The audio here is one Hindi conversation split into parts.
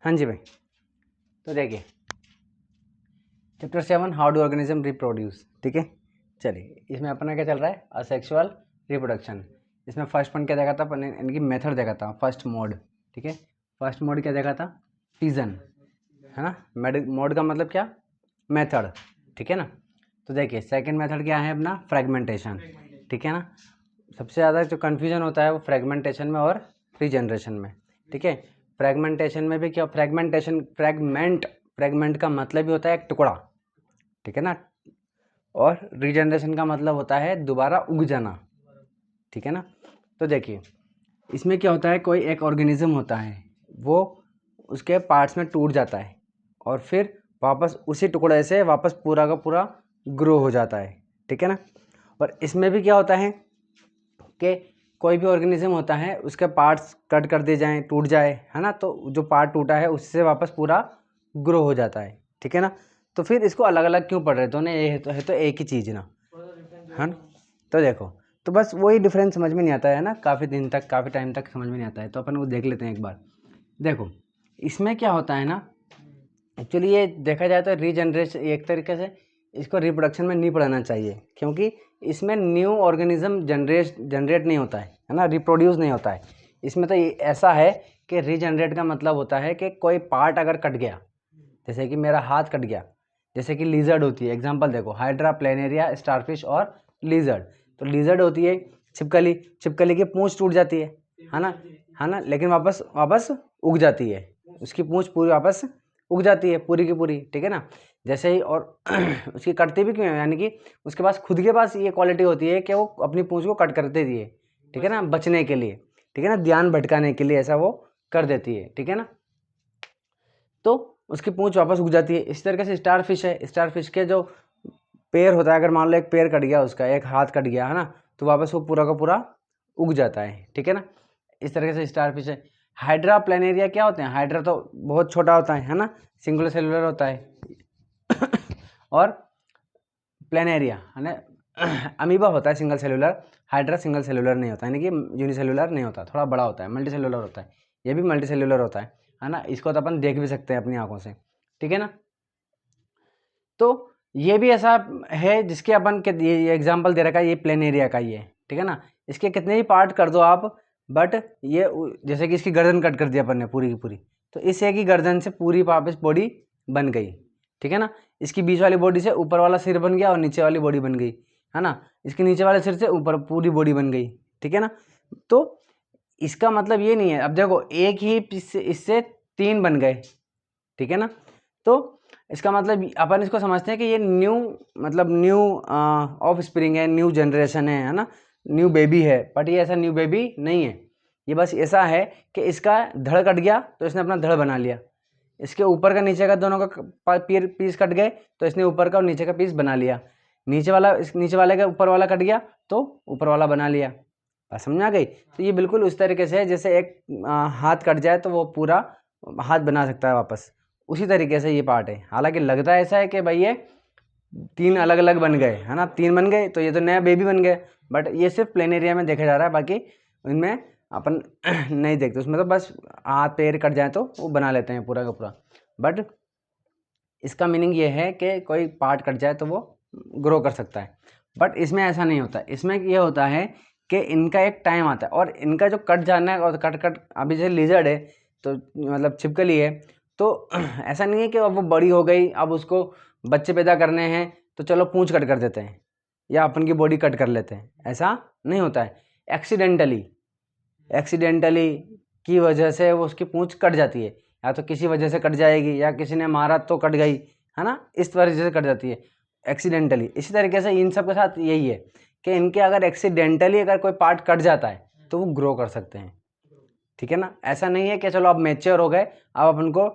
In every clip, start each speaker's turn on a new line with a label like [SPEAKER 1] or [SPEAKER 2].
[SPEAKER 1] हाँ जी भाई, तो देखिए chapter 7 how do organism reproduce. ठीक है, चलिए इसमें अपना क्या चल रहा है, असेक्सुअल रिप्रोडक्शन। इसमें फर्स्ट पॉइंट क्या देखा था अपन ने, इनकी मेथड देखा था, फर्स्ट मोड। ठीक है, फर्स्ट मोड क्या देखा था, फिजन, है ना। मोड का मतलब क्या, मेथड। ठीक है ना। तो देखिए सेकंड मेथड क्या है अपना, फ्रेगमेंटेशन। ठीक है ना। सबसे ज़्यादा जो कन्फ्यूजन होता है वो फ्रेगमेंटेशन में और रीजनरेशन में। ठीक है, फ्रेगमेंटेशन में भी क्या, फ्रेगमेंट का मतलब ही होता है एक टुकड़ा। ठीक है ना। और रीजनरेशन का मतलब होता है दोबारा उग जाना। ठीक है ना। तो देखिए इसमें क्या होता है, कोई एक ऑर्गेनिज्म होता है, वो उसके पार्ट्स में टूट जाता है और फिर वापस उसी टुकड़े से वापस पूरा का पूरा ग्रो हो जाता है। ठीक है ना। और इसमें भी क्या होता है कि कोई भी ऑर्गेनिज्म होता है उसके पार्ट्स कट कर दिए जाएं, टूट जाए, है ना, तो जो पार्ट टूटा है उससे वापस पूरा ग्रो हो जाता है। ठीक है ना। तो फिर इसको अलग अलग क्यों पढ़ रहे, दोनों ये है तो एक ही चीज़ ना, है ना। तो देखो, तो बस वही डिफरेंस समझ में नहीं आता है ना, काफ़ी दिन तक, काफ़ी टाइम तक समझ में नहीं आता है, तो अपन वो देख लेते हैं एक बार। देखो इसमें क्या होता है ना, एक्चुअली ये देखा जाए तो रीजनरेशन एक तरीके से इसको रिप्रोडक्शन में नहीं पढ़ाना चाहिए, क्योंकि इसमें न्यू ऑर्गेनिज्म जनरेट नहीं होता है ना, रिप्रोड्यूस नहीं होता है। इसमें तो ऐसा है कि रीजनरेट का मतलब होता है कि कोई पार्ट अगर कट गया, जैसे कि मेरा हाथ कट गया, जैसे कि लिजर्ड होती है, एग्जांपल देखो, हाइड्रा, प्लेनेरिया, स्टारफिश और लिजर्ड। तो लिजर्ड होती है छिपकली, छिपकली की पूंछ टूट जाती है ना, है ना, लेकिन वापस वापस उग जाती है, उसकी पूंछ पूरी वापस उग जाती है पूरी की पूरी। ठीक है ना। जैसे ही और उसकी कटती भी क्यों है, यानी कि उसके पास खुद के पास ये क्वालिटी होती है कि वो अपनी पूंछ को कट कर देती है। ठीक है ना, बचने के लिए, ठीक है ना, ध्यान भटकाने के लिए ऐसा वो कर देती है। ठीक है ना। तो उसकी पूंछ वापस उग जाती है। इस तरीके से स्टार फिश है, स्टार फिश के जो पैर होता है, अगर मान लो एक पैर कट गया उसका, एक हाथ कट गया, है ना, तो वापस वो पूरा का पूरा उग जाता है। ठीक है ना। इस तरीके से स्टार फिश है। हाइड्रा, प्लेनेरिया क्या होते हैं, हाइड्रा तो बहुत छोटा होता है ना, सिंगुलर सेलुलर होता है और प्लेनेरिया है ना अमीबा होता है single cellular. Hydra single cellular नहीं होता, यानी कि यूनिसेलुलर नहीं होता, थोड़ा बड़ा होता है, मल्टी सेलुलर होता है। ये भी मल्टी सेलुलर होता है ना। इसको तो अपन देख भी सकते हैं अपनी आंखों से। ठीक है ना। तो ये भी ऐसा है जिसके अपन के ये एग्जाम्पल दे रखा है, ये प्लेनेरिया का ही है। ठीक है ना। इसके कितने ही पार्ट कर दो आप, बट ये जैसे कि इसकी गर्दन कट कर दिया अपन ने पूरी की पूरी, तो इस एक ही गर्दन से पूरी वापस बॉडी बन गई। ठीक है ना। इसकी बीच वाली बॉडी से ऊपर वाला सिर बन गया और नीचे वाली बॉडी बन गई, है ना। इसके नीचे वाले सिर से ऊपर पूरी बॉडी बन गई। ठीक है ना। तो इसका मतलब ये नहीं है, अब देखो एक ही इससे 3 बन गए। ठीक है ना। तो इसका मतलब अपन इसको समझते हैं कि ये न्यू, मतलब न्यू ऑफ स्प्रिंग है, न्यू जनरेशन है ना, न्यू बेबी है। बट ये ऐसा न्यू बेबी नहीं है, ये बस ऐसा है कि इसका धड़ कट गया तो इसने अपना धड़ बना लिया, इसके ऊपर का नीचे का दोनों का पीस कट गए तो इसने ऊपर का और नीचे का पीस बना लिया, नीचे वाला इस नीचे वाले का ऊपर वाला कट गया तो ऊपर वाला बना लिया। बात समझ आ गई। तो ये बिल्कुल उस तरीके से है जैसे एक हाथ कट जाए तो वो पूरा हाथ बना सकता है वापस, उसी तरीके से ये पार्ट है। हालांकि लगता है ऐसा है कि भाई ये 3 अलग अलग बन गए, है ना, 3 बन गए तो ये तो नया बेबी बन गए, बट ये सिर्फ प्लेन एरिया में देखा जा रहा है, बाकी इनमें अपन नहीं देखते, उसमें तो बस हाथ पैर कट जाए तो वो बना लेते हैं पूरा का पूरा। बट इसका मीनिंग ये है कि कोई पार्ट कट जाए तो वो ग्रो कर सकता है, बट इसमें ऐसा नहीं होता। इसमें ये होता है कि इनका एक टाइम आता है और इनका जो कट जाना है, और कट कट अभी जैसे लिजर्ड है तो मतलब छिपकली है, तो ऐसा नहीं है कि अब वो बड़ी हो गई, अब उसको बच्चे पैदा करने हैं तो चलो पूंछ कट कर देते हैं या अपन की बॉडी कट कर लेते हैं, ऐसा नहीं होता है। एक्सीडेंटली, एक्सीडेंटली की वजह से वो उसकी पूंछ कट जाती है, या तो किसी वजह से कट जाएगी या किसी ने मारा तो कट गई, है ना, इस वजह से कट जाती है एक्सीडेंटली। इसी तरीके से इन सब के साथ यही है कि इनके अगर एक्सीडेंटली अगर कोई पार्ट कट जाता है तो वो ग्रो कर सकते हैं। ठीक है ना। ऐसा नहीं है कि चलो अब मैच्योर हो गए, अब अपन को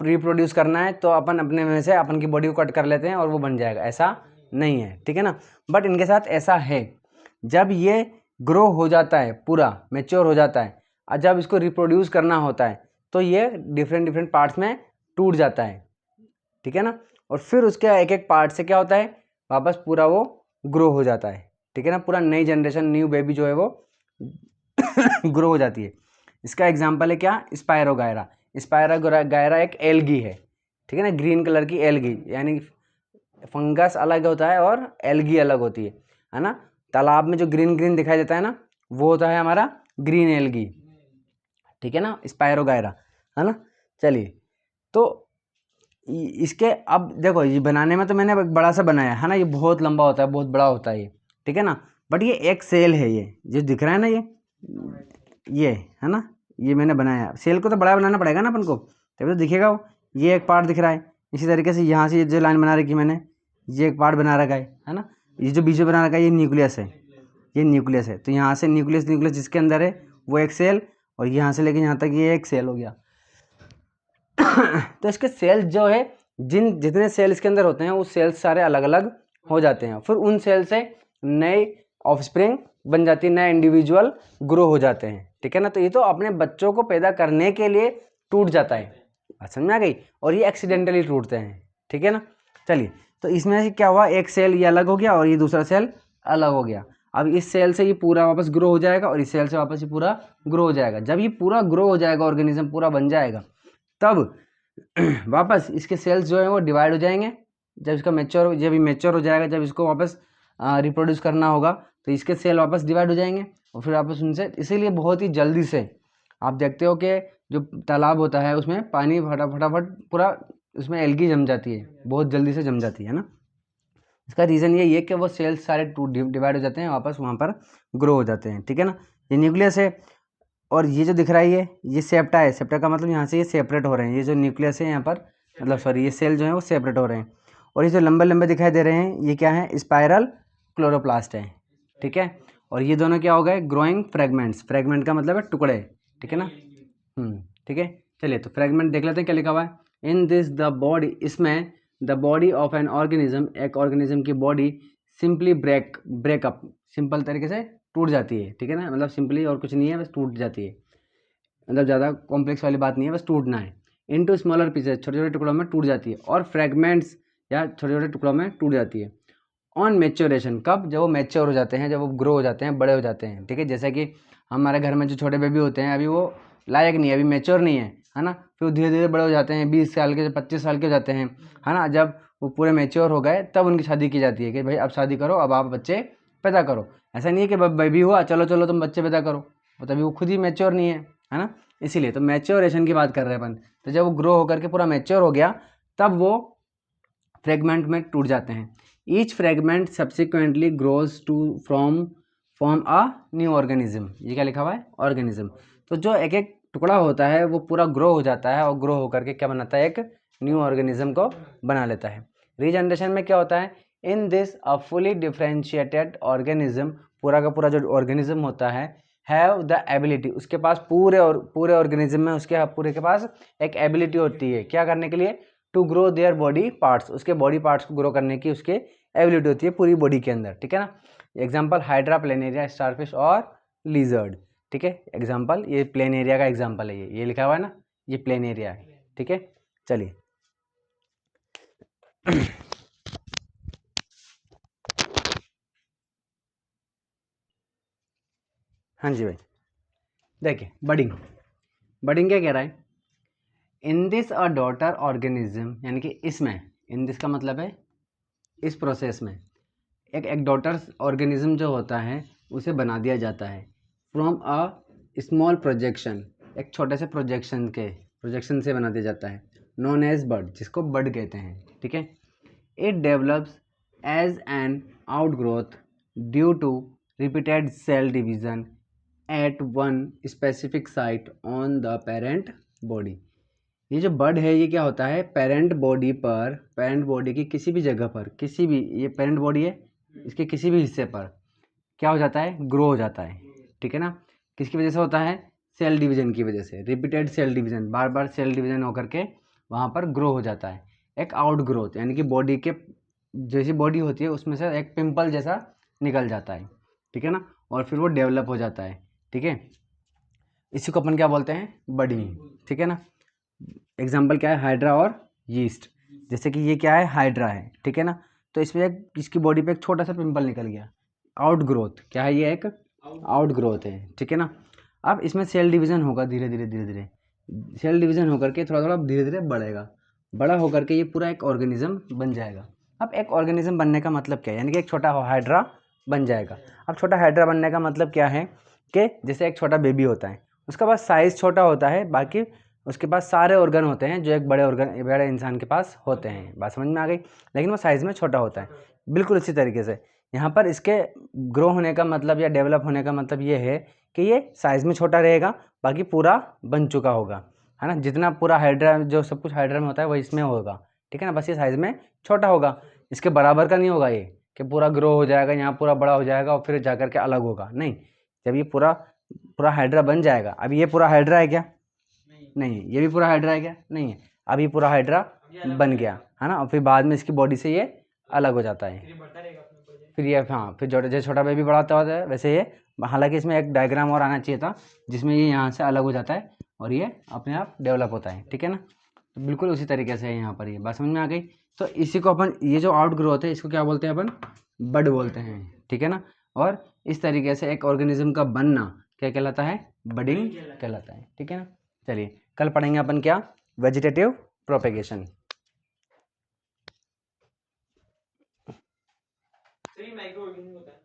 [SPEAKER 1] रिप्रोड्यूस करना है तो अपन अपने में से अपन की बॉडी को कट कर लेते हैं और वो बन जाएगा, ऐसा नहीं है। ठीक है ना। बट इनके साथ ऐसा है, जब ये ग्रो हो जाता है, पूरा मैच्योर हो जाता है, और जब इसको रिप्रोड्यूस करना होता है तो ये डिफरेंट डिफरेंट पार्ट्स में टूट जाता है। ठीक है ना। और फिर उसके एक एक पार्ट से क्या होता है, वापस पूरा वो ग्रो हो जाता है। ठीक है ना। पूरा नई जनरेशन, न्यू बेबी जो है वो ग्रो हो जाती है। इसका एग्जाम्पल है क्या, स्पायरोगायरा। स्पायरोगायरा एक एल्गी है, ठीक है ना, ग्रीन कलर की एल्गी, यानी फंगस अलग होता है और एल्गी अलग होती है ना। तालाब में जो ग्रीन ग्रीन दिखाई देता है ना, वो होता है हमारा ग्रीन एल्गी, ठीक है ना, स्पायरोगायरा, है ना। चलिए, तो इसके अब देखो, ये बनाने में तो मैंने एक बड़ा सा बनाया है ना, ये बहुत लंबा होता है, बहुत बड़ा होता है ये, ठीक है ना। बट ये एक सेल है, ये जो दिख रहा है ना, ये है ना, ये मैंने बनाया। सेल को तो बड़ा बनाना पड़ेगा ना अपन को, तभी तो दिखेगा वो। ये एक पार्ट दिख रहा है, इसी तरीके से यहाँ से ये जो लाइन बना रखी मैंने, ये एक पार्ट बना रखा है ना। ये जो बीच में बना रखा है, ये न्यूक्लियस है, ये न्यूक्लियस है। तो यहाँ से न्यूक्लियस जिसके अंदर है वो एक सेल, और यहाँ से लेके यहाँ तक ये एक सेल हो गया। तो इसके सेल्स जो है, जितने सेल इसके अंदर होते हैं, वो सेल्स सारे अलग अलग हो जाते हैं। फिर उन सेल से नए ऑफस्प्रिंग बन जाती है, नए इंडिविजुअल ग्रो हो जाते हैं, ठीक है ना। तो ये तो अपने बच्चों को पैदा करने के लिए टूट जाता है, बात समझ में आ गई। और ये एक्सीडेंटली टूटते हैं, ठीक है ना। चलिए, तो इसमें से क्या हुआ, एक सेल ये अलग हो गया और ये दूसरा सेल अलग हो गया। अब इस सेल से ये पूरा वापस ग्रो हो जाएगा और इस सेल से वापस ये पूरा ग्रो हो जाएगा। जब ये पूरा ग्रो हो जाएगा, ऑर्गेनिज्म पूरा बन जाएगा, तब वापस इसके सेल्स जो है वो डिवाइड हो जाएंगे। जब इसका जब ये मैच्योर हो जाएगा, जब इसको वापस रिप्रोड्यूस करना होगा, तो इसके सेल वापस डिवाइड हो जाएंगे और फिर वापस उनसे, इसीलिए बहुत ही जल्दी से आप देखते हो कि जो तालाब होता है उसमें पानी फटाफट पूरा उसमें एल्गी जम जाती है, बहुत जल्दी से जम जाती है ना। इसका रीज़न ये है कि वो सेल्स सारे डिवाइड हो जाते हैं, वापस वहाँ पर ग्रो हो जाते हैं, ठीक है ना। ये न्यूक्लियस है, और ये जो दिख रहा है ये सेप्टा है। सेप्टा का मतलब यहाँ से ये सेपरेट हो रहे हैं, ये जो न्यूक्लियस है यहाँ पर, मतलब सॉरी, ये सेल जो है वो सेपरेट हो रहे हैं। और ये जो लंबे लंबे दिखाई दे रहे हैं, ये क्या है, स्पाइरल क्लोरोप्लास्ट है, ठीक है। और ये दोनों क्या हो गए, ग्रोइंग फ्रेगमेंट्स। फ्रेगमेंट का मतलब है टुकड़े, ठीक है ना। ठीक है। चलिए, तो फ्रेगमेंट देख लेते हैं क्या लिखा हुआ है। इन दिस द बॉडी, इसमें the body of an organism, एक ऑर्गेनिज्म की बॉडी सिंपली ब्रेकअप, सिंपल तरीके से टूट जाती है, ठीक है ना। मतलब सिंपली और कुछ नहीं है, बस टूट जाती है, मतलब ज़्यादा कॉम्प्लेक्स वाली बात नहीं है, बस टूटना है। इनटू स्मॉलर पीसेस, छोटे छोटे टुकड़ों में टूट जाती है, और फ्रेगमेंट्स या छोटे छोटे टुकड़ों में टूट जाती है। ऑन मैच्योरेशन, कब, जब वो मैच्योर हो जाते हैं, जब वो ग्रो हो जाते हैं, बड़े हो जाते हैं, ठीक है। जैसे कि हमारे घर में जो छोटे बेबी होते हैं, अभी वो लायक नहीं है, अभी मैच्योर नहीं है ना। फिर धीरे धीरे बड़े हो जाते हैं, 20 साल के, 25 साल के हो जाते हैं, है ना। जब वो पूरे मैच्योर हो गए, तब उनकी शादी की जाती है कि भाई अब शादी करो, अब आप बच्चे पैदा करो। ऐसा नहीं है कि बेबी हुआ, चलो चलो तुम बच्चे पैदा करो, वो तभी वो खुद ही मैच्योर नहीं है ना। इसीलिए तो मैच्योरेशन की बात कर रहे हैं अपन। तो जब वो ग्रो होकर के पूरा मैच्योर हो गया, तब वो फ्रेगमेंट में टूट जाते हैं। Each fragment subsequently grows to form a new organism. ये क्या लिखा हुआ है, ऑर्गेनिज्म। तो जो एक एक टुकड़ा होता है वो पूरा ग्रो हो जाता है, और ग्रो होकर के क्या बनाता है, एक न्यू ऑर्गेनिज्म को बना लेता है। रीजनरेशन में क्या होता है, in this a fully differentiated organism, पूरा का पूरा जो ऑर्गेनिज्म होता है, हैव द एबिलिटी, उसके पास पूरे ऑर्गेनिज्म में उसके पूरे के पास एक एबिलिटी होती है, क्या करने के लिए, to grow their body parts, उसके बॉडी पार्ट्स को ग्रो करने की उसके एबिलिटी होती है पूरी बॉडी के अंदर, ठीक है ना। एग्जाम्पल हाइड्रा, प्लेनेरिया, स्टारफिश और लिजर्ड, ठीक है। एग्जाम्पल, ये प्लेनेरिया का एग्जाम्पल है, ये लिखा हुआ है ना, ये प्लेनेरिया है, ठीक है। चलिए, हाँ जी भाई, देखिए बडिंग क्या कह रहा है, in this a daughter organism, यानी कि इसमें, इन दिस का मतलब है इस प्रोसेस में एक डॉटर ऑर्गेनिज्म जो होता है उसे बना दिया जाता है फ्रॉम अ स्मॉल प्रोजेक्शन, एक छोटे से प्रोजेक्शन से बना दिया जाता है, नोन एज बड, जिसको बड कहते हैं, ठीक है। It develops as an outgrowth due to repeated cell division at one specific site on the parent body. ये जो बड है, ये क्या होता है, पेरेंट बॉडी की किसी भी जगह पर, किसी भी, ये पेरेंट बॉडी है, इसके किसी भी हिस्से पर क्या हो जाता है, ग्रो हो जाता है, ठीक है ना। किसकी वजह से होता है, सेल डिवीजन की वजह से, रिपीटेड सेल डिवीजन, बार बार सेल डिवीजन होकर के वहाँ पर ग्रो हो जाता है। एक आउट ग्रोथ, यानी कि बॉडी के जैसी बॉडी होती है उसमें से एक पिंपल जैसा निकल जाता है, ठीक है ना, और फिर वो डेवलप हो जाता है, ठीक है। इसी को अपन क्या बोलते हैं, बडिंग, ठीक है ना। एग्जाम्पल क्या है, हाइड्रा और यीस्ट। जैसे कि ये क्या है, हाइड्रा है, ठीक है ना। तो इसमें इसकी बॉडी पे एक छोटा सा पिंपल निकल गया, आउट ग्रोथ, क्या है, ये एक आउट ग्रोथ है, ठीक है ना। अब इसमें सेल डिवीजन होगा धीरे धीरे धीरे धीरे, सेल डिवीजन होकर के थोड़ा थोड़ा धीरे धीरे बढ़ेगा, बड़ा होकर के ये पूरा एक ऑर्गेनिज्म बन जाएगा। अब एक ऑर्गेनिज्म बनने का मतलब क्या है, यानी कि एक छोटा हाइड्रा बन जाएगा। अब छोटा हाइड्रा बनने का मतलब क्या है कि जैसे एक छोटा बेबी होता है, उसका पास साइज़ छोटा होता है, बाकी उसके पास सारे ऑर्गन होते हैं जो एक बड़े इंसान के पास होते हैं। बात समझ में आ गई, लेकिन वो साइज़ में छोटा होता है। बिल्कुल इसी तरीके से यहाँ पर इसके ग्रो होने का मतलब या डेवलप होने का मतलब ये है कि ये साइज़ में छोटा रहेगा, बाकी पूरा बन चुका होगा, है ना। जितना पूरा हाइड्रा, जो सब कुछ हाइड्रा में होता है वो इसमें होगा, ठीक है ना। बस ये साइज़ में छोटा होगा, इसके बराबर का नहीं होगा ये कि पूरा ग्रो हो जाएगा, यहाँ पूरा बड़ा हो जाएगा और फिर जाकर के अलग होगा, नहीं। जब ये पूरा पूरा हाइड्रा बन जाएगा, अब ये पूरा हाइड्रा है क्या? नहीं। ये भी पूरा हाइड्रा है क्या? नहीं है। अब ये पूरा हाइड्रा बन गया, है ना, और फिर बाद में इसकी बॉडी से ये अलग हो जाता है। फिर ये हाँ, फिर जैसे छोटा बेबी बढ़ाता होता है वैसे ये, हालांकि इसमें एक डायग्राम और आना चाहिए था जिसमें ये यहाँ से अलग हो जाता है और ये अपने आप डेवलप होता है, ठीक है ना। तो बिल्कुल उसी तरीके से है यहाँ पर, ये बात समझ में आ गई। तो इसी को अपन, ये जो आउट ग्रोथ है इसको क्या बोलते हैं अपन? बड बोलते हैं, ठीक है ना। और इस तरीके से एक ऑर्गेनिज्म का बनना क्या कहलाता है? बडिंग कहलाता है, ठीक है ना। चलिए कल पढ़ेंगे अपन क्या? Vegetative propagation.